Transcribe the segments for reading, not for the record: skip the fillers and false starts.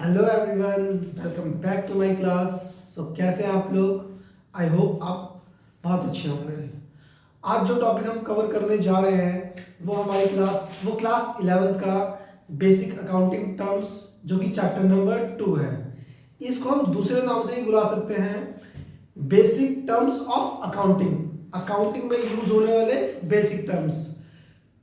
Hello everyone, welcome back to my class. कैसे हैं आप लोग? आई होप आप बहुत अच्छे होंगे। आज जो टॉपिक हम कवर करने जा रहे हैं वो हमारी क्लास 11 का बेसिक अकाउंटिंग टर्म्स, जो कि चैप्टर नंबर 2 है। इसको हम दूसरे नाम से ही बुला सकते हैं, basic terms of accounting. Accounting में यूज होने वाले basic terms.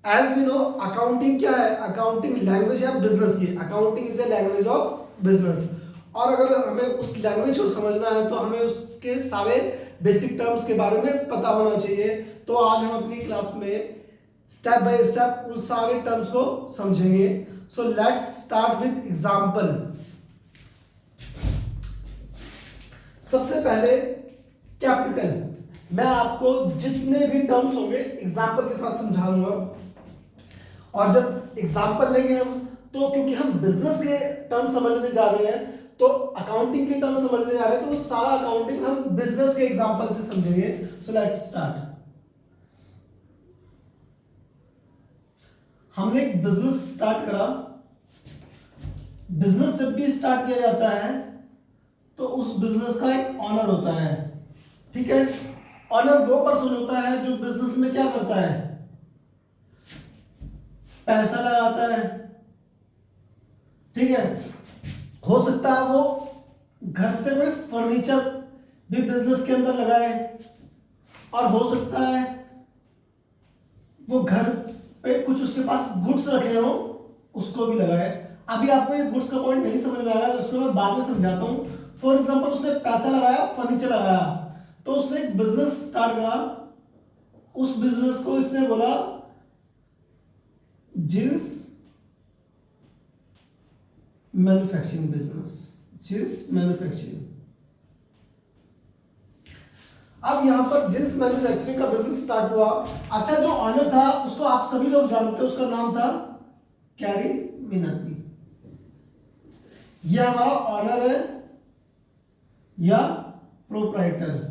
As we know, accounting क्या है? अकाउंटिंग लैंग्वेज है बिजनेस की। Accounting is a language of business. और अगर हमें उस लैंग्वेज को समझना है तो हमें उसके सारे बेसिक टर्म्स के बारे में पता होना चाहिए। तो आज हम अपनी क्लास में स्टेप बाय स्टेप उन सारे टर्म्स को समझेंगे। So let's start with example. सबसे पहले कैपिटल। मैं आपको जितने भी टर्म्स होंगे एग्जांपल के साथ समझाऊंगा। और जब एग्जांपल लेंगे हम, तो क्योंकि हम बिजनेस के टर्म समझने जा रहे हैं, तो अकाउंटिंग के टर्म समझने जा रहे हैं, तो वो सारा अकाउंटिंग हम बिजनेस के एग्जांपल से समझेंगे। So let's start. हमने एक बिजनेस स्टार्ट करा। बिजनेस जब भी स्टार्ट किया जाता है तो उस बिजनेस का एक ऑनर होता है। ठीक है, ऑनर वो पर्सन होता है जो बिजनेस में क्या करता है? पैसा लगाता है। ठीक है, हो सकता है वो घर से कोई फर्नीचर भी बिजनेस के अंदर लगाए, और हो सकता है वो घर पे कुछ उसके पास गुड्स रखे हो, उसको भी लगाए। अभी आपको ये गुड्स का पॉइंट नहीं समझ में आया तो उसको मैं बाद में समझाता हूं। फॉर एग्जांपल, उसने पैसा लगाया, फर्नीचर लगाया, तो उसने एक बिजनेस स्टार्ट करा। उस बिजनेस को इसने बोला jeans manufacturing business. Jeans manufacturing. अब यहां पर जिन्स मैन्युफैक्चरिंग का बिजनेस स्टार्ट हुआ। अच्छा, जो ऑनर था उसको आप सभी लोग जानते हो, उसका नाम था कैरी मिनाती। यह हमारा ऑनर है या प्रोप्राइटर।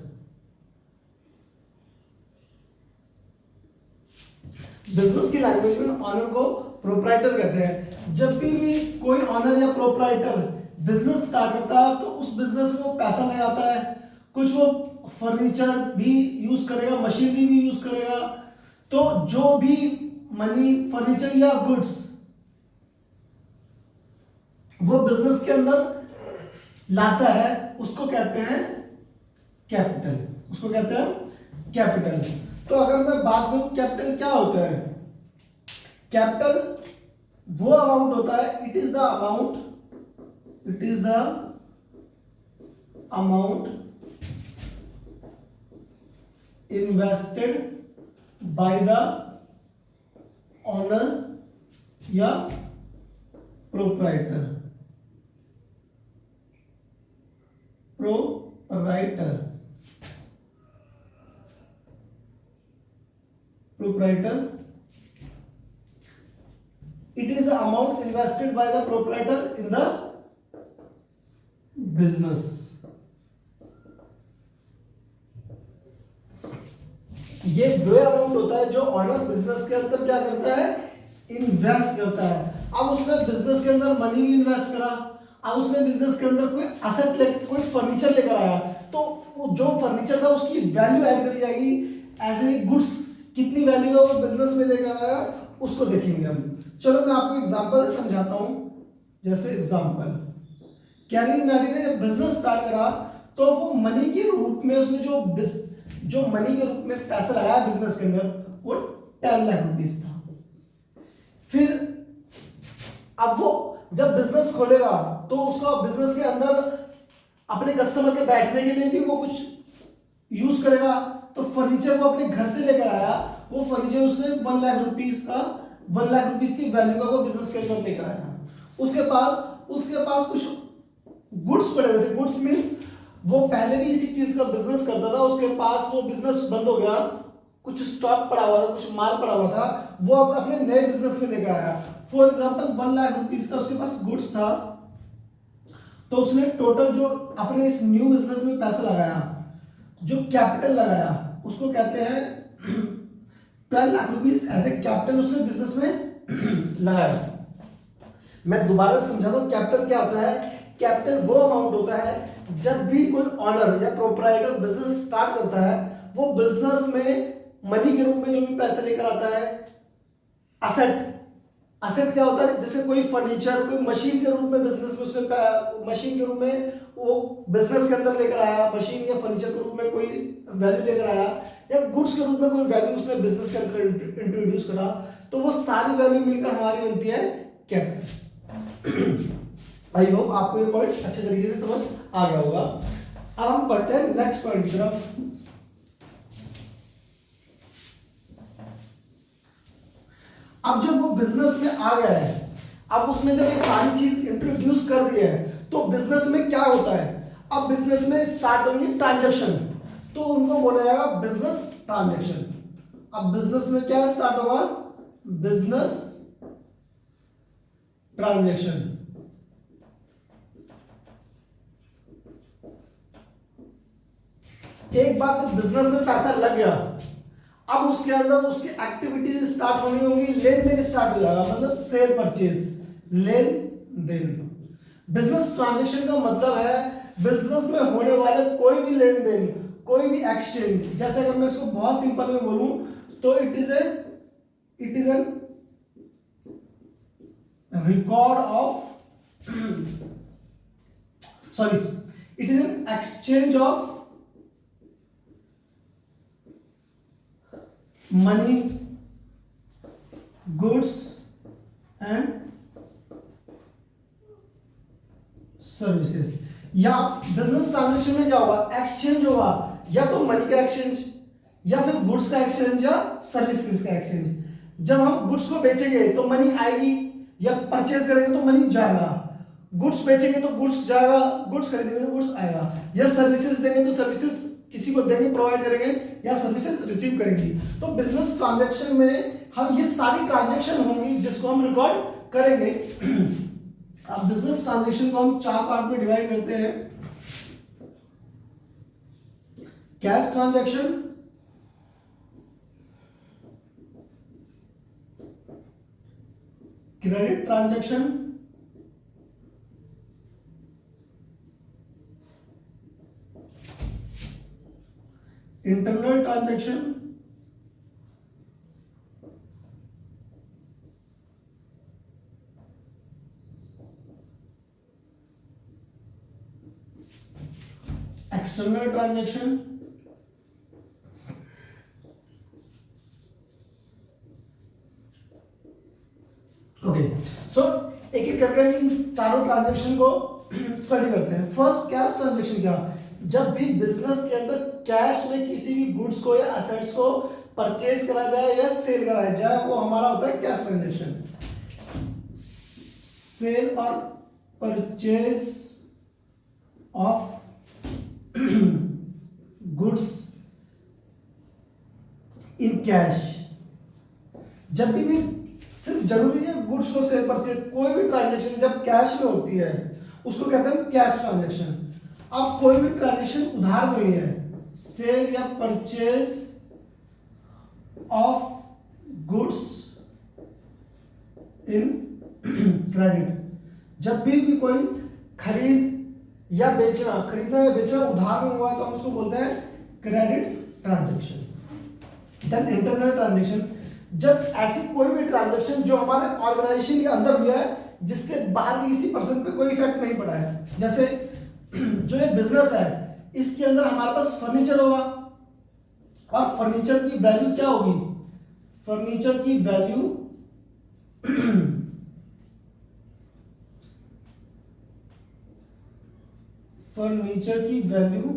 बिजनेस की लैंग्वेज में ऑनर को प्रोप्राइटर कहते हैं। जब भी कोई ऑनर या प्रोप्राइटर बिजनेस स्टार्ट करता है तो उस बिजनेस में वो पैसा लगाता है। कुछ वो फर्नीचर भी यूज करेगा, मशीनरी भी यूज करेगा। तो जो भी मनी, फर्नीचर या गुड्स वो बिजनेस के अंदर लाता है, उसको कहते हैं कैपिटल। उसको कहते हैं कैपिटल। तो अगर मैं बात करूं कैपिटल क्या होता है? कैपिटल वो अमाउंट होता है, it is the amount invested by the owner या proprietor. It is the amount invested by the proprietor in the business. ये वो अमाउंट होता है जो ऑनर बिजनेस के अंदर क्या करता है? इन्वेस्ट करता है। अब उसने बिजनेस के अंदर मनी भी इन्वेस्ट करा। अब उसने बिजनेस के अंदर कोई एसेट, कोई फर्नीचर लेकर आया, तो जो फर्नीचर था उसकी वैल्यू ऐड करी जाएगी। ऐसे ही गुड्स कितनी वैल्यू है वो बिजनेस में लेकर आया, उसको देखेंगे हम। चलो मैं आपको एग्जांपल समझाता हूं। जैसे एग्जांपल, कैरी मिनाटी ने जब बिजनेस स्टार्ट करा तो वो मनी के रूप में उसने जो मनी के रूप में पैसा लगाया बिजनेस के अंदर, वो 10 लाख रुपीस था। फिर अब वो जब बिजनेस खोलेगा तो उसका बिजनेस के अंदर अपने कस्टमर के बैठने के लिए भी वो कुछ यूज करेगा। तो फर्नीचर वो अपने घर से लेकर आया, वो फर्नीचर उसने 1 लाख रुपीस की वैल्यू का वो बिजनेस के अंदर लेकर आया। उसके पास कुछ गुड्स पड़े हुए थे। गुड्स मींस वो पहले भी इसी चीज का बिजनेस करता था, उसके पास वो बिजनेस बंद हो गया, कुछ स्टॉक पड़ा हुआ था, कुछ माल पड़ा हुआ था, वो अब अपने नए बिजनेस में लेकर आया। फॉर एग्जांपल 1 लाख रुपीस का उसके पास गुड्स था, तो उसने टोटल जो अपने इस न्यू बिजनेस में पैसा लगाया, जो कैपिटल लगाया, उसको कहते हैं 12 lakh rupees as a capital उसने बिजनेस में लगाया। मैं दोबारा समझा रहा हूं कैपिटल क्या होता है। कैपिटल वो अमाउंट होता है जब भी कोई ऑनर या प्रोप्राइटर बिजनेस स्टार्ट करता है, वो बिजनेस में मनी के रूप में जो भी पैसे लेकर आता है, असेट। असेट क्या होता है, जैसे कोई फर्नीचर, कोई मशीन के रूप में बिजनेस में उसने मशीन के रूप में वो बिजनेस के अंदर लेकर आया, मशीन या फर्नीचर के रूप में कोई वैल्यू लेकर आया, या गुड्स के रूप में कोई वैल्यू उसने बिजनेस के अंदर इंट्रोड्यूस करा, तो वो सारी वैल्यू मिलकर हमारी बनती है कैपिटल। आई होप आपको ये पॉइंट अच्छे तरीके से समझ आ गया होगा। अब हम बढ़ते हैं नेक्स्ट पॉइंट की तरफ। अब जब वो बिजनेस में आ गया है, अब उसने जब ये सारी चीज इंट्रोड्यूस कर दी है, तो बिजनेस में क्या होता है, अब बिजनेस में स्टार्ट होंगे ट्रांजैक्शन, तो उनको बोला जाएगा बिजनेस ट्रांजैक्शन। अब बिजनेस में क्या स्टार्ट होगा, बिजनेस ट्रांजैक्शन। एक बार जब बिजनेस में पैसा लग गया, अब उसके अंदर उसकी एक्टिविटीज स्टार्ट होनी होंगी, लेन देन स्टार्ट हो जाएगा, मतलब सेल परचेज, लेन देन। बिजनेस ट्रांजैक्शन का मतलब है बिजनेस में होने वाले कोई भी लेन देन, कोई भी एक्सचेंज। जैसे अगर मैं इसको बहुत सिंपल में बोलूं तो it is an record of sorry it is an exchange of money, goods and services. या बिजनेस ट्रांजैक्शन में क्या होगा, एक्सचेंज होगा, या तो मनी का एक्सचेंज, या फिर गुड्स का एक्सचेंज, या सर्विसेज का एक्सचेंज। जब हम गुड्स को बेचेंगे तो मनी आएगी, या परचेज करेंगे तो मनी जाएगा। गुड्स बेचेंगे तो गुड्स जाएगा, गुड्स खरीदेंगे तो गुड्स आएगा, या सर्विसेज देंगे तो सर्विसेज किसी को देंगे, प्रोवाइड करेंगे, या सर्विसेज रिसीव करेंगे। तो बिजनेस ट्रांजैक्शन में हम ये सारी ट्रांजैक्शन होंगी जिसको हम रिकॉर्ड करेंगे। अब बिजनेस ट्रांजैक्शन को हम 4 पार्ट में डिवाइड करते हैं। Cash transaction, credit transaction, internal transaction, external transaction, okay. So एक एक करके इन चारों ट्रांजैक्शन को स्टडी करते हैं। फर्स्ट कैश ट्रांजैक्शन क्या, जब भी बिजनेस के अंदर कैश में किसी भी गुड्स को या असेट्स को परचेज करा जाए या सेल कराया जाए, वो हमारा होता है कैश ट्रांजैक्शन। सेल और purchase of goods in cash. जब भी सिर्फ जरूरी है गुड्स को सेल परचेज, कोई भी ट्रांजैक्शन जब कैश में होती है उसको कहते हैं कैश ट्रांजैक्शन। अब कोई भी ट्रांजैक्शन उधार में ही है, सेल या purchase of goods in credit. जब भी कोई खरीद या बेचना, खरीदना या बेचना उधार में हुआ तो हम उसको बोलते हैं credit transaction. Then internal transaction, जब ऐसी कोई भी ट्रांजैक्शन जो हमारे ऑर्गेनाइजेशन के अंदर हुआ है जिससे बाहर के किसी पर्सन पे कोई इफेक्ट नहीं पड़ा है। जैसे जो ये बिजनेस है इसके अंदर हमारे पास फर्नीचर होगा, और फर्नीचर की वैल्यू क्या होगी, फर्नीचर की वैल्यू फर्नीचर की वैल्यू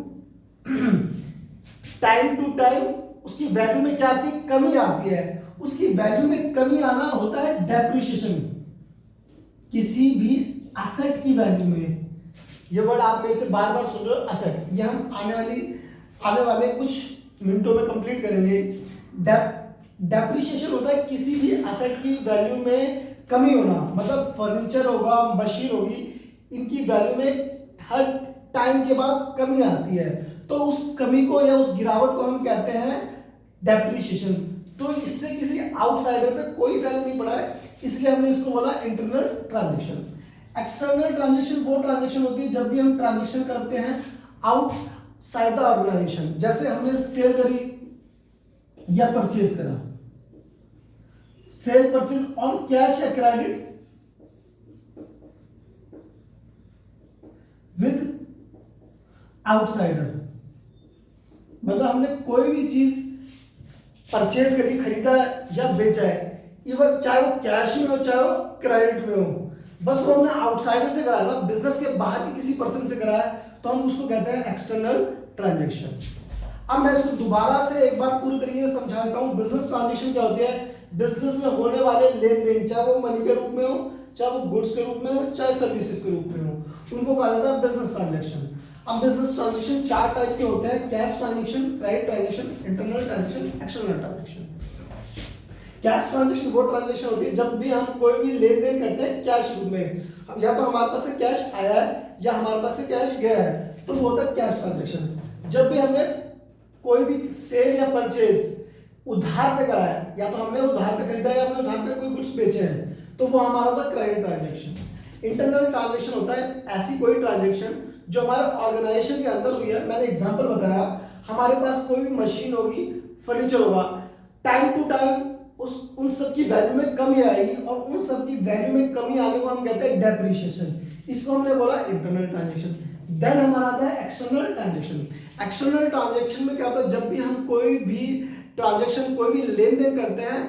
टाइम टू टाइम उसकी वैल्यू में क्या आती है, कमी आती है। उसकी वैल्यू में कमी आना होता है डेप्रिसिएशन, किसी भी एसेट की वैल्यू में। ये वर्ड आप मेरे से बार बार सुन रहे हो, एसेट। ये हम आने वाले कुछ मिनटों में कंप्लीट करेंगे। डेप्रिसिएशन होता है किसी भी एसेट की वैल्यू में कमी होना, मतलब फर्नीचर होगा, मशीन होगी, इनकी वैल्यू में हर टाइम के बाद कमी आती है, तो उस कमी को या उस गिरावट को हम कहते हैं डेप्रिसिएशन। तो इससे किसी आउटसाइडर पे कोई इफेक्ट नहीं पड़ा है, इसलिए हमने इसको बोला इंटरनल ट्रांजैक्शन। एक्सटर्नल ट्रांजेक्शन वो ट्रांजेक्शन होती है जब भी हम ट्रांजेक्शन करते हैं आउटसाइड द ऑर्गेनाइजेशन, जैसे हमने सेल करी या परचेज करा, सेल परचेज ऑन कैश या क्रेडिट विद आउटसाइडर, मतलब हमने कोई भी चीज परचेज करी, खरीदा या बेचा है, इवन चाहे वो कैश में हो चाहे वो क्रेडिट में हो, बस वो हमने आउटसाइडर से कराया ना, बिजनेस के बाहर के किसी पर्सन से कराया, तो हम उसको कहते हैं एक्सटर्नल ट्रांजैक्शन। अब मैं इसको दोबारा से एक बार पूरी तरीके से समझा देता हूँ। बिजनेस ट्रांजैक्शन क्या होती है? बिजनेस में होने वाले लेन देन, चाहे वो मनी के रूप में हो, चाहे वो गुड्स के रूप में हो, चाहे सर्विसेज के रूप में हो, उनको कहा जाता है बिजनेस ट्रांजैक्शन। अब बिजनेस ट्रांजैक्शन 4 टाइप के होते हैं: cash transaction, credit transaction, internal transaction, external transaction. Cash transaction वो ट्रांजैक्शन होती है जब भी हम कोई भी लेन देन करते हैं कैश रूप में, या तो हमारे पास से कैश आया है या हमारे पास से कैश गया है, तो वो होता है कैश ट्रांजैक्शन। जब भी हमने कोई भी सेल या परचेज उधार पे करा है, या तो हमने उधार पे खरीदा या हमने उधार पे कोई गुड्स बेचे हैं, तो वो हमारा होता है क्रेडिट ट्रांजैक्शन। इंटरनल ट्रांजैक्शन होता है ऐसी कोई ट्रांजैक्शन जो हमारे ऑर्गेनाइजेशन के अंदर हुई है। मैंने एग्जांपल बताया, हमारे पास कोई भी मशीन होगी, फर्नीचर होगा, टाइम टू टाइम उन सब की वैल्यू में कमी आएगी, और उन सब की वैल्यू में कमी आने को हम कहते हैं डेप्रिसिएशन। इसको हमने बोला इंटरनल ट्रांजैक्शन। देन हमारा आता है एक्सटर्नल ट्रांजैक्शन। एक्सटर्नल ट्रांजैक्शन में क्या होता है? जब भी हम कोई भी ट्रांजैक्शन, कोई भी लेन देन करते हैं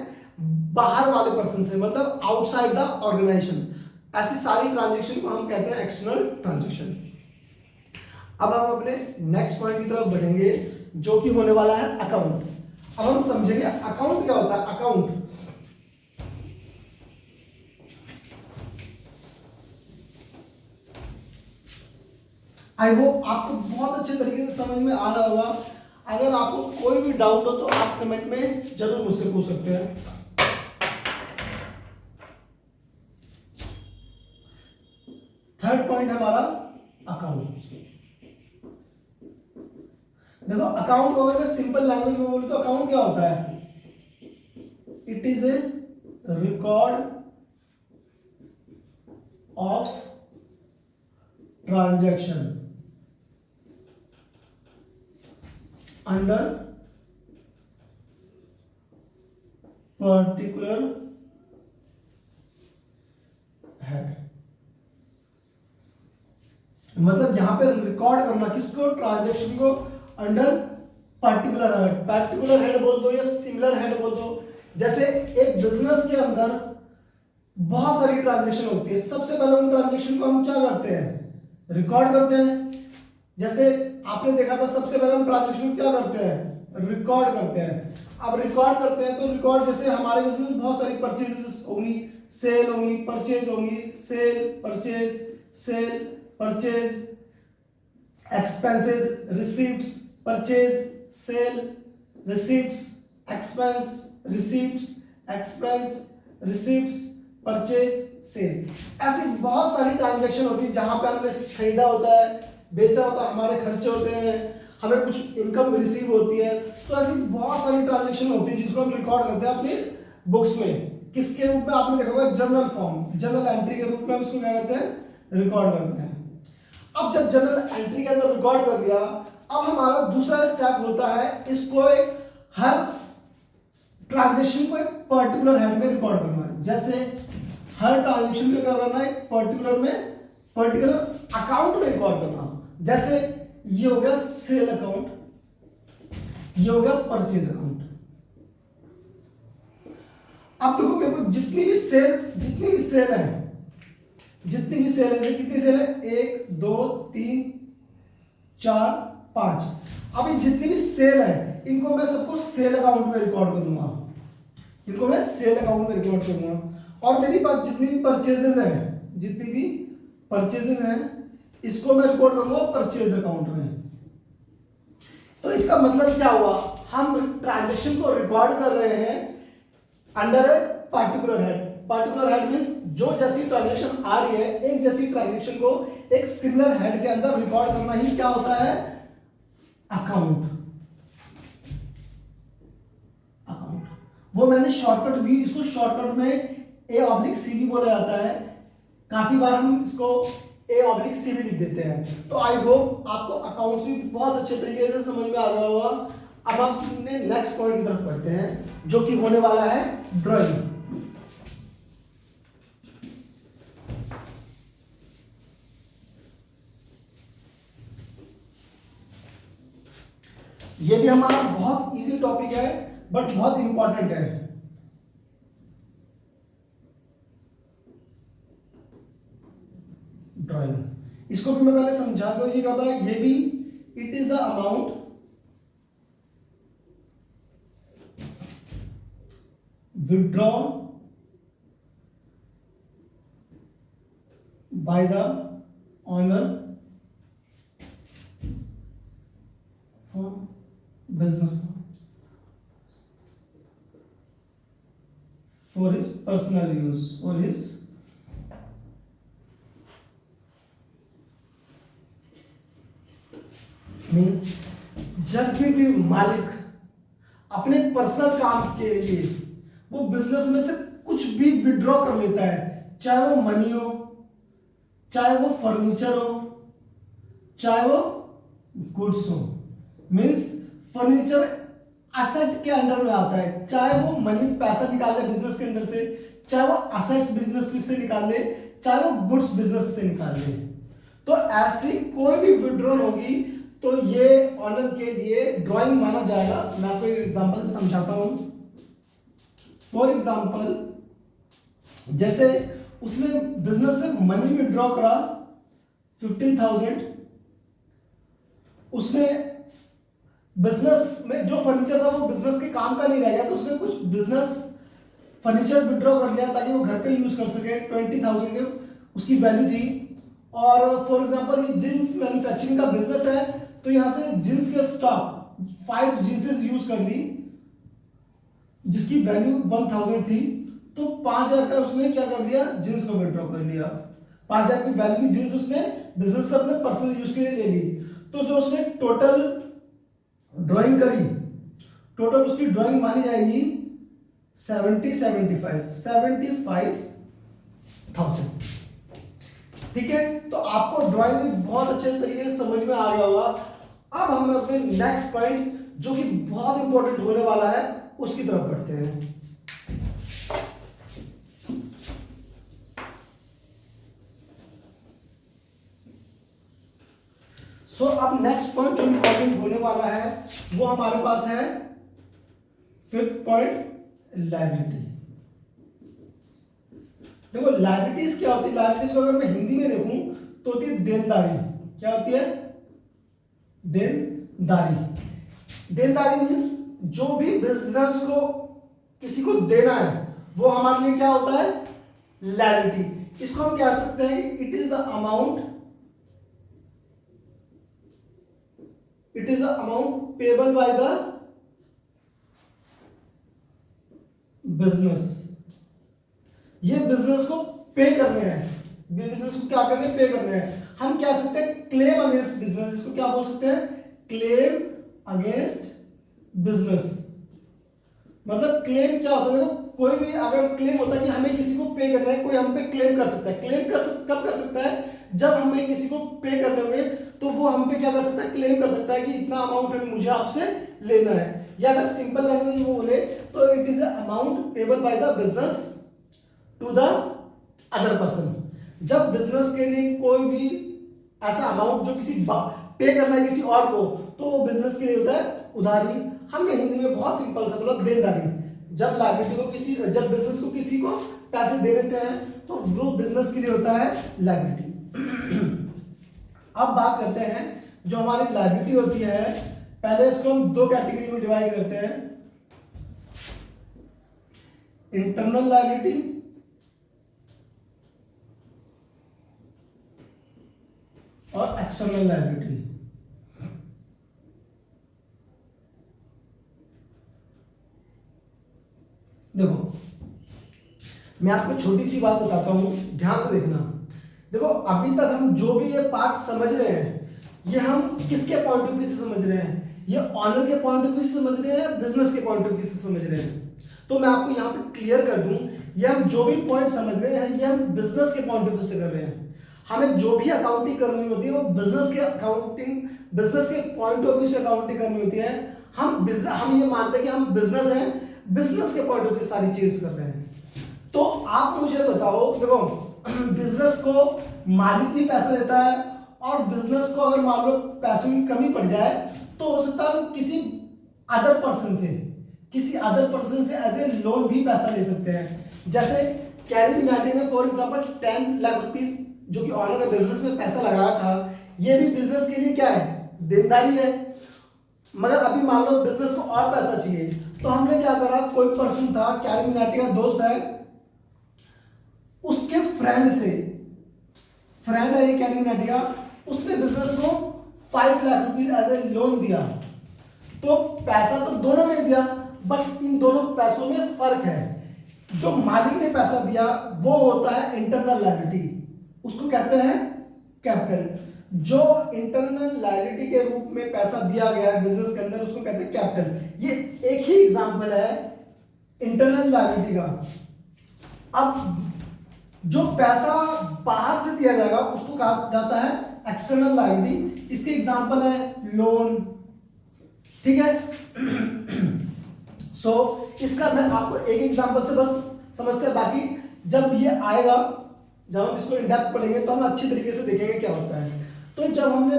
बाहर वाले पर्सन से, मतलब आउटसाइड द ऑर्गेनाइजेशन, ऐसी सारी ट्रांजैक्शन को हम कहते हैं एक्सटर्नल ट्रांजैक्शन। अब हम अपने नेक्स्ट पॉइंट की तरफ बढ़ेंगे, जो कि होने वाला है अकाउंट। अब हम समझेंगे अकाउंट क्या होता है। अकाउंट आई होप आपको बहुत अच्छे तरीके से समझ में आ रहा होगा। अगर आपको कोई भी डाउट हो तो आप कमेंट में जरूर मुझसे पूछ सकते हैं। थर्ड पॉइंट हमारा अकाउंट। देखो अकाउंट को अगर मैं सिंपल लैंग्वेज में बोलूं तो अकाउंट क्या होता है? It is a record of transaction under particular head. मतलब यहां पे रिकॉर्ड करना किसको? ट्रांजैक्शन को under particular head. Particular head बोल दो या सिमिलर हेड बोल दो। जैसे एक बिजनेस के अंदर बहुत सारी ट्रांजैक्शन होती है, सबसे पहले उन ट्रांजैक्शन को हम क्या करते हैं? रिकॉर्ड करते हैं। जैसे आपने देखा था, सबसे पहले हम ट्रांजैक्शन क्या करते हैं? रिकॉर्ड करते हैं। अब रिकॉर्ड करते हैं तो रिकॉर्ड, जैसे हमारे बिजनेस में बहुत सारी परचेजेस होंगी, सेल होंगी, परचेज होंगी, sale purchase, sale purchase, expenses, receipts, purchase, sale, receipts, expense, receipts, expense, receipts, purchase, sale. ऐसी बहुत सारी ट्रांजैक्शन होती है जहां पे हमने खरीदा होता है, बेचा होता है, हमारे खर्चे होते हैं, हमें कुछ इनकम रिसीव होती है। तो ऐसी बहुत सारी ट्रांजैक्शन होती है जिसको हम रिकॉर्ड करते हैं अपनी बुक्स में। किसके रूप में? आपने देखा होगा जर्नल फॉर्म, जर्नल एंट्री के रूप में हम इसको क्या करते हैं? रिकॉर्ड करते हैं। अब जब जर्नल एंट्री के अंदर रिकॉर्ड कर लिया, अब हमारा दूसरा स्टेप होता है इसको एक हर ट्रांजैक्शन को एक पर्टिकुलर हेड में रिकॉर्ड करना है। जैसे हर ट्रांजैक्शन को क्या करना है? पर्टिकुलर में, पर्टिकुलर अकाउंट में रिकॉर्ड करना। जैसे ये हो गया सेल अकाउंट, ये हो गया परचेज अकाउंट। अब देखो मेरे को जितनी भी सेल है, जितनी भी सेल है, कितनी सेल है? 1 2 3 4 5। अब ये जितनी भी सेल है इनको मैं सबको सेल अकाउंट में रिकॉर्ड करूंगा, इनको मैं सेल अकाउंट में रिकॉर्ड करूंगा। और मेरे पास जितनी भी परचेजेस हैं, जितनी भी परचेजेस हैं, इसको मैं रिकॉर्ड करूंगा परचेज अकाउंट में। तो इसका मतलब क्या हुआ? हम ट्रांजैक्शन को रिकॉर्ड कर रहे हैं under a particular head. Particular head means जो जैसी ट्रांजैक्शन आ रही है, एक जैसी ट्रांजैक्शन को एक सिमिलर हेड के अंदर रिकॉर्ड करना ही क्या होता है? अकाउंट। अकाउंट वो मैंने शॉर्टकट भी, इसको शॉर्टकट में A/C भी बोला जाता है। काफी बार हम इसको A/C भी लिख देते हैं। तो आई होप आपको अकाउंट्स भी बहुत अच्छे तरीके से समझ में आ गया होगा। अब हम अपने नेक्स्ट पॉइंट की तरफ बढ़ते हैं जो कि होने वाला है ड्राइंग। ये भी हमारा बहुत इजी टॉपिक है बट बहुत इंपॉर्टेंट है। ड्राइंग, इसको भी मैं पहले समझा दूं। ये क्या होता है, ये भी it is the amount withdrawn by the owner for business for his personal use, for his means जब भी मालिक अपने पर्सनल काम के लिए वो बिजनेस में से कुछ भी विड्रॉ कर लेता है, चाहे वो मनी हो, चाहे वो फर्नीचर हो, चाहे वो गुड्स हो। मीन्स फर्नीचर एसेट के अंडर में आता है, चाहे वो मनी पैसा निकाल ले बिजनेस के अंदर से, चाहे वो एसेट्स बिजनेस से निकाल ले, चाहे वो गुड्स बिजनेस से निकाल ले। तो ऐसी कोई भी विड्रॉल होगी तो ये ऑनर के लिए ड्राइंग माना जाएगा। मैं आपको एक एग्जांपल से समझाता हूं। फॉर एग्जांपल, जैसे उसने बिजनेस से मनी विड्रॉ करा 15,000, उसने बिजनेस में जो फर्नीचर था वो बिजनेस के काम का नहीं रह गया, तो उसने कुछ बिजनेस फर्नीचर विड्रॉ कर लिया ताकि वो घर पे यूज कर सके। 20,000 के उसकी वैल्यू थी। और फॉर एग्जांपल ये जींस मैन्युफैक्चरिंग का बिजनेस है, तो यहां से जींस के स्टॉक 5 जींसेस यूज कर ली जिसकी वैल्यू 1,000 थी, तो 5,000 का उसने क्या कर लिया, जींस को विड्रॉ कर लिया। 5,000 की वैल्यू की जींस उसने बिजनेस से अपने पर्सनल यूज के लिए ले ली। तो जो उसने टोटल ड्राइंग करी, टोटल उसकी ड्राइंग मानी जाएगी 75,000। ठीक है, तो आपको ड्राइंग बहुत अच्छे तरीके से समझ में आ गया होगा। अब हम अपने नेक्स्ट पॉइंट जो कि बहुत इंपॉर्टेंट होने वाला है उसकी तरफ बढ़ते हैं। सो अब नेक्स्ट पॉइंट जो इंपॉर्टेंट होने वाला है वो हमारे पास है 5th पॉइंट, लायबिलिटी। देखो लायबिलिटीज क्या होती है, लायबिलिटीज को अगर मैं हिंदी में देखूं तो होती है देनदारी। क्या होती है, देनदारी। देनदारी मीन्स जो भी बिजनेस को किसी को देना है वो हमारे लिए क्या होता है, लायबिलिटी। इसको हम कह सकते हैं कि it is the amount payable by the business. ये बिजनेस को पे करने हैं, बिजनेस को क्या करने हैं, पे करने हैं। हम क्या सकते हैं, क्लेम अगेंस्ट बिजनेस। इसको क्या बोल सकते हैं, क्लेम अगेंस्ट बिजनेस। मतलब क्लेम क्या होता है, देखो कोई भी अगर क्लेम होता है कि हमें किसी को पे करना है, कोई हम पे क्लेम कर सकता है। क्लेम कब कर सकता है, जब हमें किसी को पे करने हुए तो वो हम पे क्या कर सकता है, क्लेम कर सकता है कि इतना अमाउंट मुझे आपसे लेना है। या अगर सिंपल लैंग्वेज में बोले तो it is amount payable by the business to the other person. जब बिजनेस के लिए कोई भी ऐसा अमाउंट जो किसी पे करना है किसी और को, तो वो बिजनेस के लिए होता है उधारी। हमने हिंदी में बहुत सिंपल सा बोला, देनदारी। जब लायबिलिटी को जब बिजनेस को किसी को पैसे दे देते हैं तो वो बिजनेस के लिए होता है लायबिलिटी। अब बात करते हैं जो हमारी लायबिलिटी होती है। पहले इसको हम 2 कैटेगरी में डिवाइड करते हैं, इंटरनल लायबिलिटी और एक्सटर्नल लायबिलिटी। देखो मैं आपको छोटी सी बात बताता हूं, ध्यान से देखना। देखो अभी तक हम जो भी ये पार्ट समझ रहे हैं, ये हम किसके पॉइंट ऑफ व्यू से समझ रहे हैं, ये ऑनर के पॉइंट ऑफ व्यू से समझ रहे हैं, बिजनेस के पॉइंट ऑफ व्यू से समझ रहे हैं। तो मैं आपको यहां पे क्लियर कर दूं ये हम जो भी पॉइंट समझ रहे हैं ये हम बिजनेस के पॉइंट ऑफ व्यू से कर रहे हैं। हमें जो भी अकाउंटिंग करनी होती है वो बिजनेस के पॉइंट ऑफ व्यू से अकाउंटिंग करनी होती है। हम ये मानते हैं कि हम बिजनेस हैं, बिजनेस के पॉइंट ऑफ व्यू सारी चीज कर रहे हैं। तो आप मुझे बताओ, देखो बिजनेस को मालिक भी पैसा देता है और बिजनेस को अगर मान लो पैसों की कमी पड़ जाए तो हो सकता है हम किसी अदर पर्सन से एज ए लोन भी पैसा ले सकते हैं। जैसे कैरी मिनाटी ने फॉर एग्जांपल 10 लाख रुपीस जो कि ऑनर ने बिजनेस में पैसा लगाया था, ये भी बिजनेस के लिए क्या है, देनदारी है। मगर अभी मान लो बिजनेस को और पैसा चाहिए तो हमने क्या करा, कोई पर्सन था कैरी मिनाटी का दोस्त है, उसके फ्रेंड है ये कैरी मिनाटी का, उसने बिजनेस को 5 lakh rupees as a loan दिया। तो पैसा तो दोनों ने दिया बट इन दोनों पैसों में फर्क है। जो मालिक ने पैसा दिया वो होता है इंटरनल लायबिलिटी, उसको कहते हैं कैपिटल। जो इंटरनल लायबिलिटी के रूप में पैसा दिया गया है बिजनेस के अंदर उसको कहते हैं कैपिटल। ये एक ही एग्जांपल है इंटरनल लायबिलिटी का। अब जो पैसा बाहर से दिया जाएगा उसको कहा जाता है एक्सटर्नल लायबिलिटी। इसके एग्जांपल है लोन, ठीक है। सो इसका मैं आपको एक एग्जांपल से बस समझते हैं, बाकी जब ये आएगा, जब हम इसको इन डेप्थ पढ़ेंगे तो हम अच्छी तरीके से देखेंगे क्या होता है। तो जब हमने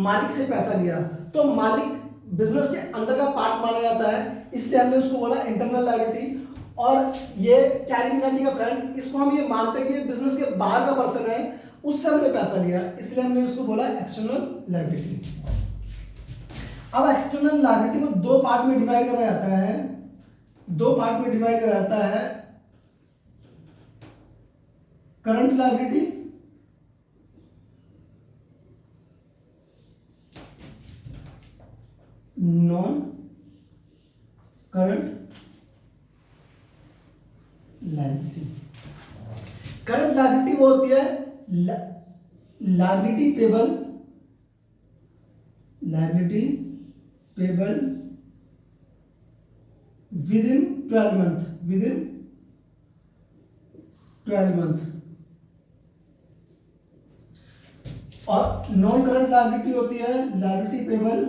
मालिक से पैसा लिया तो मालिक बिजनेस के अंदर का पार्ट माना जाता है, इसलिए हमने उसको बोला इंटरनल लायबिलिटी। और ये कैरी मिनाटी का फ्रेंड, इसको हम ये मानते हैं कि बिजनेस के बाहर का पर्सन है, उससे हमने पैसा लिया, इसलिए हमने उसको बोला एक्सटर्नल लायबिलिटी। अब एक्सटर्नल लायबिलिटी को दो पार्ट में डिवाइड करा जाता है, current liability non current liability. Current liability वो होती है लायबिलिटी पेबल विदिन 12 मंथ। और नॉन करंट लायबिलिटी होती है लायबिलिटी पेबल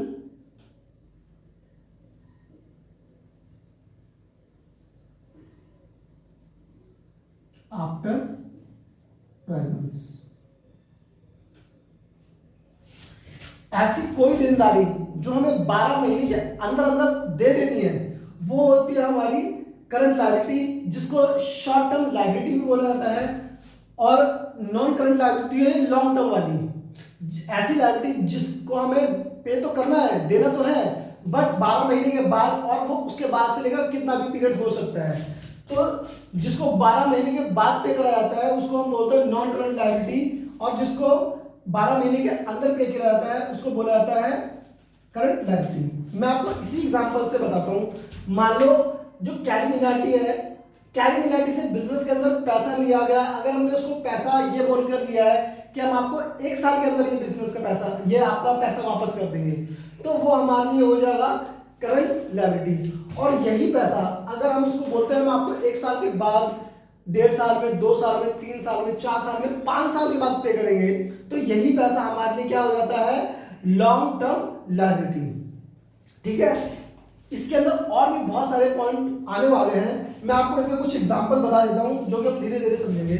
आफ्टर 12 मंथ्स। ऐसी कोई देनदारी जो हमें 12 महीने के अंदर अंदर दे देनी है वो होती है हमारी करंट लायबिलिटी, जिसको शॉर्ट टर्म लायबिलिटी भी बोला जाता है। और नॉन करंट लायबिलिटी है लॉन्ग टर्म वाली, ऐसी लायबिलिटी जिसको हमें पे तो करना है, देना तो है, बट 12 महीने के बाद और वो उसके बाद से लेकर कितना भी पीरियड हो सकता है। तो जिसको 12 महीने के बाद पे करा जाता है उसको हम बोलते हैं नॉन करंट लायबिलिटी, और जिसको 12 महीने के अंदर पे किया जाता है उसको बोला जाता है करंट लायबिलिटी। मैं आपको इसी एग्जांपल से बताता हूं। मान लो जो कैरी मिनाटी है, कैरी मिनाटी से बिजनेस के अंदर पैसा लिया गया, अगर हमने उसको पैसा ये बोलकर दिया है कि हम आपको 1 साल के अंदर ये बिजनेस का पैसा, ये आपका पैसा वापस कर देंगे, तो वो हमारे लिए हो जाएगा करंट लायबिलिटी। और यही पैसा अगर हम उसको बोलते हैं हम आपको 1 साल के बाद, 1.5 साल में, 2 साल में, 3 साल में, 4 साल में, 5 साल के बाद पे करेंगे, तो यही पैसा हमारे लिए क्या हो जाता है, लॉन्ग टर्म लायबिलिटी। ठीक है, इसके अंदर और भी बहुत सारे पॉइंट आने वाले हैं, मैं आपको इनके कुछ एग्जांपल बता देता हूं जो कि हम धीरे धीरे समझेंगे।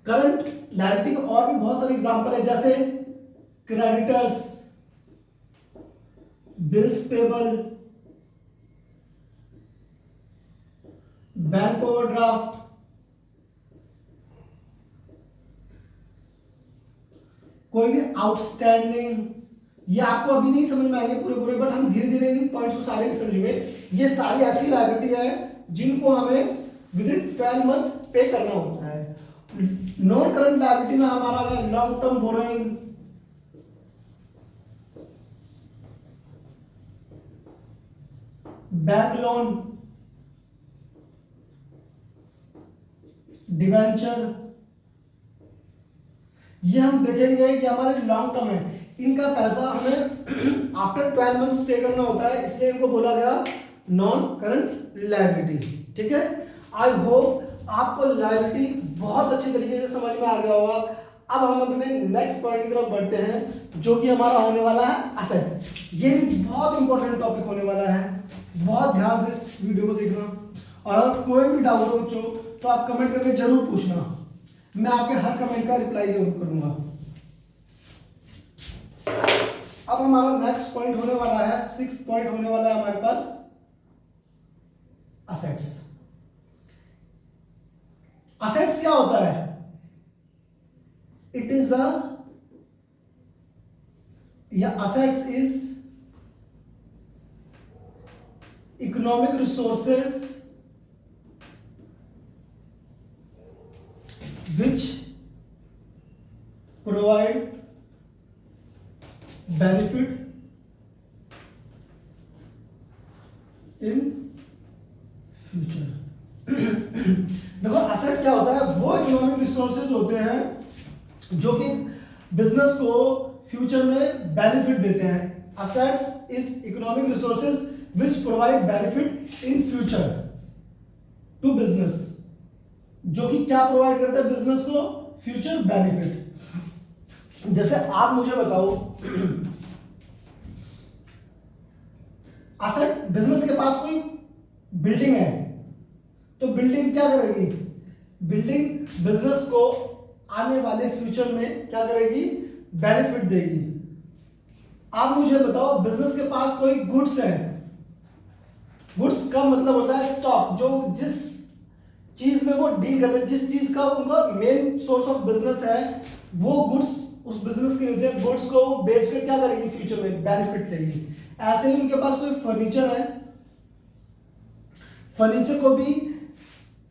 करंट लायबिलिटी के और भी बहुत सारे एग्जांपल है, जैसे creditors, bills payable, bank overdraft, कोई भी आउटस्टैंडिंग। ये आपको अभी नहीं समझ में आएंगे पूरे, बट हम धीरे धीरे इन पॉइंट्स को सारे समझेंगे। ये सारी ऐसी लायबिलिटी है जिनको हमें विद इन 12 मंथ पे करना होता है। नॉन करंट लायबिलिटी में हमारा long term borrowing, bank loan, debenture, ये हम देखेंगे कि हमारे लॉन्ग टर्म है, इनका पैसा हमें आफ्टर 12 मंथ्स पे करना होता है, इसलिए इनको बोला गया नॉन करंट लायबिलिटी। ठीक है, आई होप आपको लायबिलिटी बहुत अच्छी तरीके से समझ में आ गया होगा। अब हम अपने नेक्स्ट पॉइंट की तरफ बढ़ते हैं जो कि हमारा होने वाला है असेट्स। ये भी बहुत इंपॉर्टेंट टॉपिक होने वाला है, बहुत ध्यान से इस वीडियो को देखना। और अगर कोई भी डाउट हो बच्चों तो आप कमेंट करके जरूर पूछना, मैं आपके हर कमेंट का रिप्लाई जरूर करूंगा। अब हमारा नेक्स्ट पॉइंट होने वाला है, 6 पॉइंट होने वाला है हमारे पास असेट्स। असेट्स क्या होता है? It is assets is economic resources which provide benefit in future। देखो असेट क्या होता है? वो इकोनॉमिक रिसोर्सेज होते हैं जो कि बिजनेस को फ्यूचर में बेनिफिट देते हैं। Assets is economic resources which provide benefit in future to business, जो कि क्या प्रोवाइड करता है बिजनेस को? Future benefit. जैसे आप मुझे बताओ, असेट बिजनेस के पास कोई बिल्डिंग है तो बिल्डिंग क्या करेगी? बिल्डिंग बिजनेस को आने वाले फ्यूचर में क्या करेगी? बेनिफिट देगी। आप मुझे बताओ, बिजनेस के पास कोई गुड्स है, गुड्स का मतलब होता है स्टॉक, जो जिस चीज में वो डील करते हैं, जिस चीज का उनका मेन सोर्स ऑफ बिजनेस है, वो गुड्स उस बिजनेस के होते हैं। गुड्स को वो बेच कर क्या करेगी? फ्यूचर में बेनिफिट लेगी। ऐसे ही उनके पास कोई फर्नीचर है, फर्नीचर को भी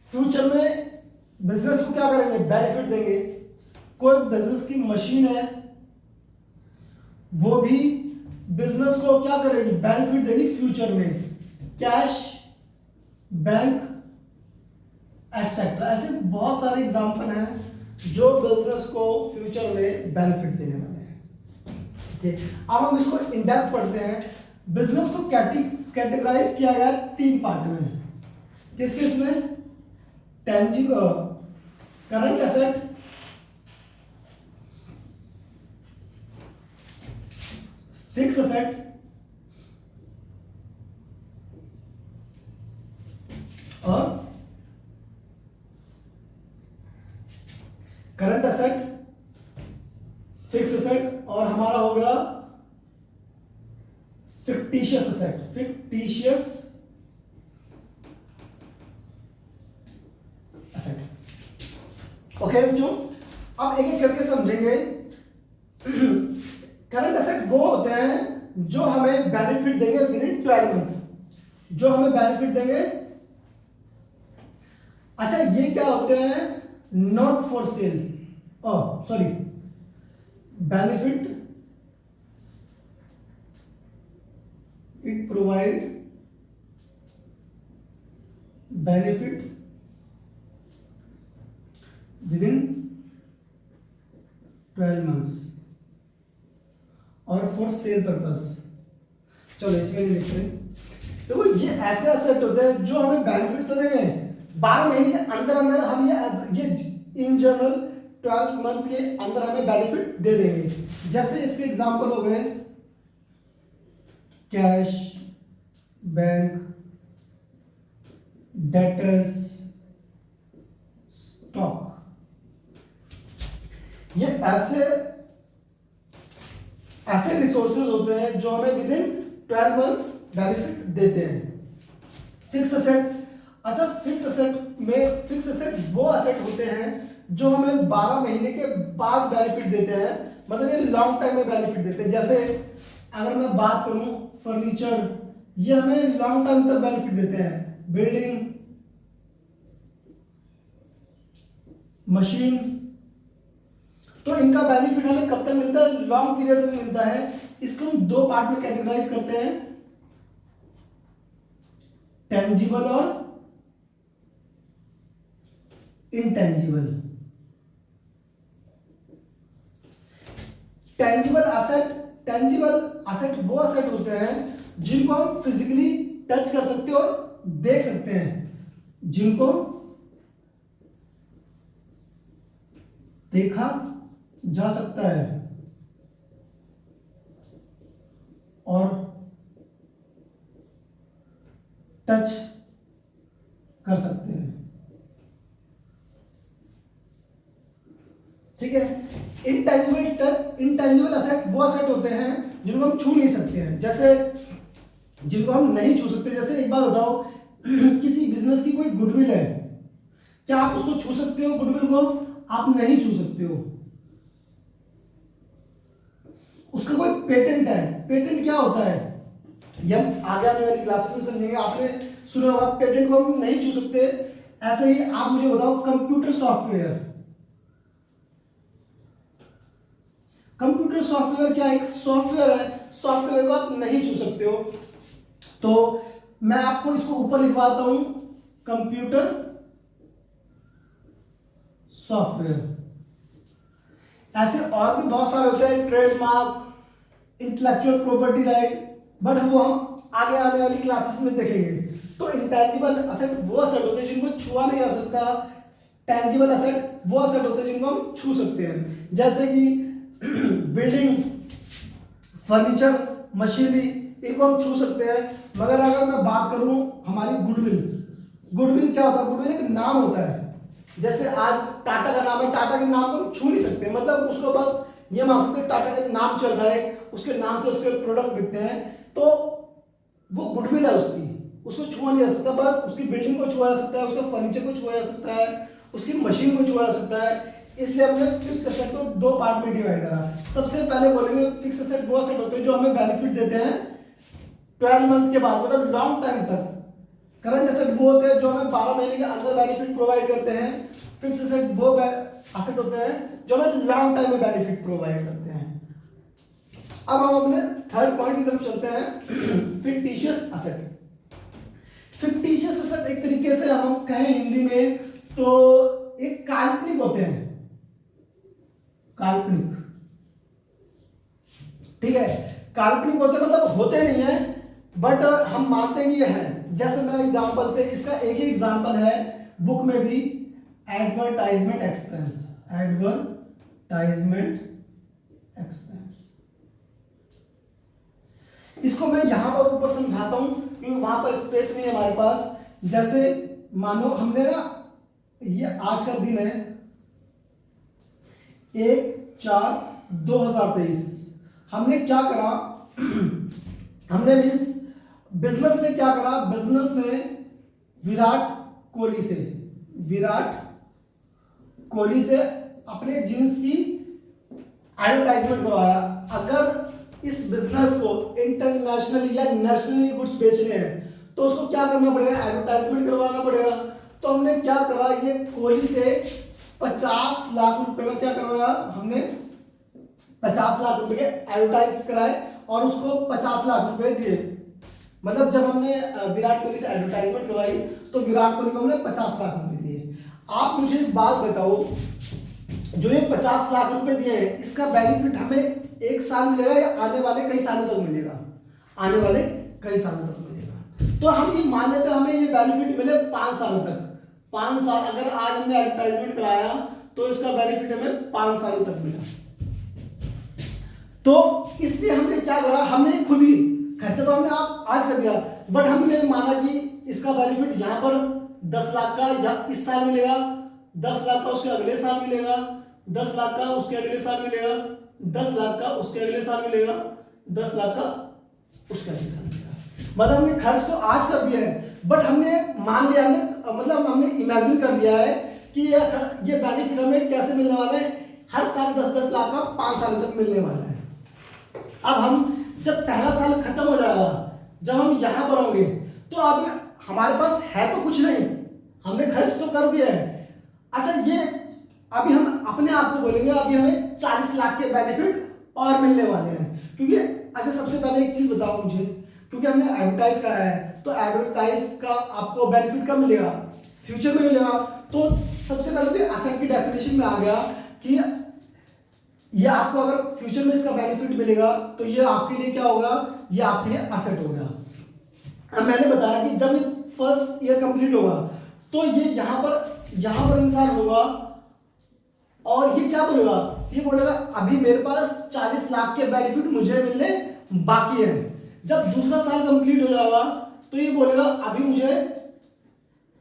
फ्यूचर में बिजनेस को क्या करेंगे? बेनिफिट देंगे। कोई बिजनेस की मशीन है, वो भी बिजनेस को क्या करेगी? बेनिफिट देगी फ्यूचर में। कैश, बैंक एक्सेट्रा, ऐसे बहुत सारे एग्जांपल हैं जो बिजनेस को फ्यूचर में बेनिफिट देने वाले हैं। ठीक है, अब हम इसको इन डेप्थ पढ़ते हैं। बिजनेस को कैटेगराइज किया गया 3 पार्ट में। किस किस में? Tangible, current asset, fix asset और करंट एसेट, फिक्स एसेट और हमारा हो गया fictitious asset. Fictitious asset. Okay बच्चों, अब एक एक करके समझेंगे। करंट एसेट वो होते हैं जो हमें बेनिफिट देंगे विद इन 12 मंथ, जो हमें बेनिफिट देंगे। अच्छा, ये क्या होते हैं? Not for sale, sorry, benefit it provide benefit with in 12 months और फॉर सेल पर्पस। चलो इसमें नहीं लिख रहे। देखो, ये ऐसे एसेट होते हैं जो हमें बेनिफिट तो देंगे 12 महीने के अंदर अंदर, हम ये इन जनरल 12 मंथ के अंदर हमें बेनिफिट दे देंगे। जैसे इसके एग्जांपल हो गए कैश, बैंक, डेटर्स, स्टॉक। ये ऐसे रिसोर्सेज होते हैं जो हमें विद इन 12 मंथ्स बेनिफिट देते हैं। फिक्स एसेट, अच्छा, फिक्स एसेट वो एसेट होते हैं जो हमें 12 महीने के बाद बेनिफिट देते हैं, मतलब ये लॉन्ग टाइम में बेनिफिट देते हैं। जैसे अगर मैं बात करूं फर्नीचर, ये हमें लॉन्ग टाइम तक बेनिफिट देते हैं। बिल्डिंग, मशीन, तो इनका बेनिफिट हमें कब तक मिलता है? लॉन्ग पीरियड तक मिलता है। इसको हम 2 पार्ट में कैटेगराइज करते हैं, टेंजिबल और इंटेंजिबल। टेंजिबल असेट वो असेट होते हैं जिनको हम फिजिकली टच कर सकते हैं और देख सकते हैं, जिनको देखा जा सकता है और टच कर सकते हैं। ठीक है। इंटेंजिबल असेट वो असेट होते हैं जिनको हम छू नहीं सकते हैं, जैसे जिनको हम नहीं छू सकते। जैसे एक बात बताओ, किसी बिजनेस की कोई गुडविल है, क्या आप उसको छू सकते हो? गुडविल को आप नहीं छू सकते हो। उसका कोई पेटेंट है, पेटेंट क्या होता है ये हम आगे आने वाली क्लासेस में समझेंगे। आपने सुना होगा पेटेंट को हम नहीं छू सकते। ऐसे ही आप मुझे बताओ कंप्यूटर सॉफ्टवेयर, कंप्यूटर सॉफ्टवेयर क्या एक सॉफ्टवेयर है, सॉफ्टवेयर को आप नहीं छू सकते हो। तो मैं आपको इसको ऊपर लिखवाता हूं, कंप्यूटर सॉफ्टवेयर। ऐसे और भी बहुत सारे होते हैं, trademark, intellectual property right, but वो हम आगे आने वाली क्लासेस में देखेंगे। तो इंटेंजिबल असेट वो असेट होते हैं जिनको छुआ नहीं जा सकता, टेंजिबल असेट वो असेट होते हैं जिनको हम छू सकते हैं, जैसे कि बिल्डिंग, फर्नीचर, मशीनरी, इनको हम छू सकते हैं। मगर अगर मैं बात करूं हमारी गुडविल, गुडविल क्या होता है? गुडविल एक नाम होता है। जैसे आज टाटा का नाम है, टाटा के नाम को हम छू नहीं सकते, मतलब उसको बस ये मान सकते हैं टाटा का नाम चल रहा है, उसके नाम से उसके प्रोडक्ट बिकते हैं, तो वो गुडविल है उसकी, उसको छुआ नहीं जा सकता। बट उसकी बिल्डिंग को छुआ जा सकता है, उसके फर्नीचर को छुआ जा सकता है, उसकी मशीन को छुआ जा सकता है। इसलिए हमने फिक्स एसेट को दो पार्ट में डिवाइड करा। सबसे पहले बोलेंगे फिक्स एसेट वो एसेट होते हैं जो हमें बेनिफिट देते हैं 12 मंथ के बाद, मतलब लॉन्ग टाइम तक। करंट एसेट वो होते हैं जो हमें 12 महीने के अंदर बेनिफिट प्रोवाइड करते हैं। फिक्स एसेट वो एसेट होते हैं जो हमें लॉन्ग टाइम में बेनिफिट प्रोवाइड करते हैं। अब हम अपने थर्ड पॉइंट की तरफ चलते हैं, फिक्टिशियस एसेट। फिक्टिशियस एसेट एक तरीके से हम कहें हिंदी में तो एक काल्पनिक होते हैं, काल्पनिक। ठीक है, काल्पनिक होते मतलब होते नहीं है, बट हम मानते हैं कि ये है। जैसे मैं एग्जांपल से, इसका एक ही एग्जांपल है बुक में भी, एडवर्टाइजमेंट एक्सपेंस, एडवर्टाइजमेंट एक्सपेंस। इसको मैं यहां पर ऊपर समझाता हूं क्योंकि वहां पर स्पेस नहीं है हमारे पास। जैसे मानो हमने ना, ये आज का दिन है 1/4/2023, हमने क्या करा हमने मीन्स बिजनेस में क्या करा, बिजनेस में विराट कोहली से अपने जींस की एडवर्टाइजमेंट करवाया। अगर इस बिजनेस को इंटरनेशनली या नेशनली गुड्स बेचने हैं तो उसको क्या करना पड़ेगा, एडवर्टाइजमेंट करवाना पड़ेगा। तो हमने क्या करा, ये कोहली से 50 लाख रुपए का क्या करवाया, हमने 50 लाख रुपए के एडवर्टाइज कराए और उसको 50 लाख रुपए दिए। मतलब जब हमने विराट कोहली से एडवर्टाइजमेंट करवाई तो विराट कोहली को हमने 50 लाख रुपए दिए। आप मुझे एक बात बताओ, जो ये 50 लाख रुपए दिए हैं इसका बेनिफिट हमें एक साल मिलेगा या आने वाले कई सालों तक मिलेगा? आने वाले कई सालों तक मिलेगा। तो हम ये मान लेते हैं हमें ये बेनिफिट मिले 5 सालों तक। 5 साल, अगर आज हमने एडवर्टाइजमेंट कराया तो इसका बेनिफिट हमें 5 सालों तक मिला। तो इसलिए हमने क्या करा, हमने खुद ही खर्चा तो हमने आप आज कर दिया, बट हमने माना कि इसका बेनिफिट यहाँ पर 10 लाख का या इस साल मिलेगा, 10 लाख का उसके अगले साल मिलेगा, 10 लाख का उसके अगले साल मिलेगा, 10 लाख का उसके अगले साल मिलेगा, 10 लाख का उसके अगले साल मिलेगा। मतलब हमने खर्च तो आज कर दिया है, बट हमने मान लिया, हमने मतलब हमने इमेजिन कर दिया है कि ये बेनिफिट हमें कैसे मिलने वाला है, हर साल 10-10 लाख का 5 साल तक मिलने वाला है। अब हम जब पहला साल खत्म हो जाएगा, जब हम यहां पर होंगे तो अब हमारे पास है तो कुछ नहीं, हमने खर्च तो कर दिया है। अच्छा, ये अभी हम अपने आप को बोलेंगे अभी हमें 40 लाख के बेनिफिट और मिलने वाले हैं, क्योंकि अच्छा सबसे पहले एक चीज बताओ मुझे, क्योंकि हमने एडवर्टाइज कराया है तो एडवर्टाइज का आपको बेनिफिट कब मिलेगा, फ्यूचर में मिलेगा। तो सबसे पहले तो एसेट की डेफिनेशन में आ गया कि ये आपको अगर फ्यूचर में इसका बेनिफिट मिलेगा तो ये आपके लिए क्या होगा, ये आपके लिए एसेट हो गया। अब मैंने बताया कि जब फर्स्ट ईयर कंप्लीट होगा तो ये यहां पर इंसान होगा और ये क्या बोलेगा, ये बोलेगा अभी मेरे पास 40 लाख के बेनिफिट मुझे मिलने बाकी है। जब दूसरा साल कंप्लीट हो जाएगा तो ये बोलेगा अभी मुझे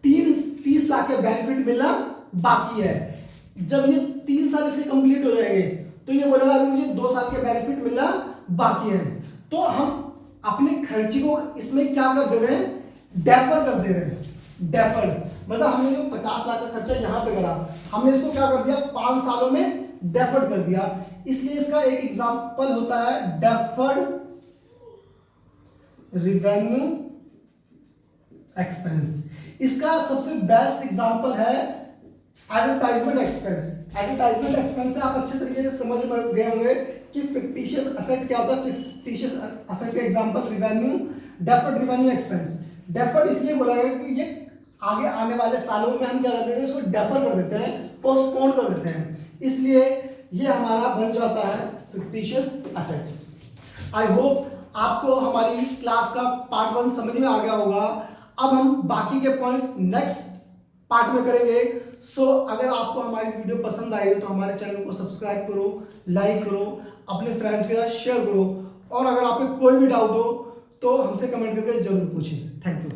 30 लाख के बेनिफिट मिलना बाकी है। जब ये 3 साल इससे कंप्लीट हो जाएंगे तो ये बोलेगा अभी मुझे 2 साल के बेनिफिट मिलना बाकी है। तो हम अपने खर्चे को इसमें क्या कर दे रहे हैं, डेफर कर दे रहे हैं। डेफर मतलब हमने जो 50 लाख का खर्चा यहां पे करा, हमने इसको क्या कर दिया, 5 सालों में डेफर्ड कर दिया। इसलिए इसका एक एग्जांपल होता है डेफर्ड रिवेन्यू एक्सपेंस। इसका सबसे बेस्ट एग्जांपल है एडवर्टाइजमेंट एक्सपेंस। एडवर्टाइजमेंट एक्सपेंस से आप अच्छे तरीके से समझ गए होंगे कि फिक्टिशियस असेट क्या होता है। फिक्टिशियस असेट का example revenue, deferred revenue expense. Deferred इसलिए बोला गया कि ये आगे आने वाले सालों में हम क्या करते हैं, इसको डेफर कर देते हैं, पोस्टपोन कर देते हैं, इसलिए ये हमारा बन जाता है फिक्टिशियस असेट्स। आई होप आपको हमारी क्लास का पार्ट 1 समझ में आ गया होगा। अब हम बाकी के पॉइंट्स नेक्स्ट पार्ट में करेंगे। सो अगर आपको हमारी वीडियो पसंद आई हो तो हमारे चैनल को सब्सक्राइब करो, लाइक करो, अपने फ्रेंड्स के साथ शेयर करो, और अगर आप पे कोई भी डाउट हो तो हमसे कमेंट करके जरूर पूछें। Thank you.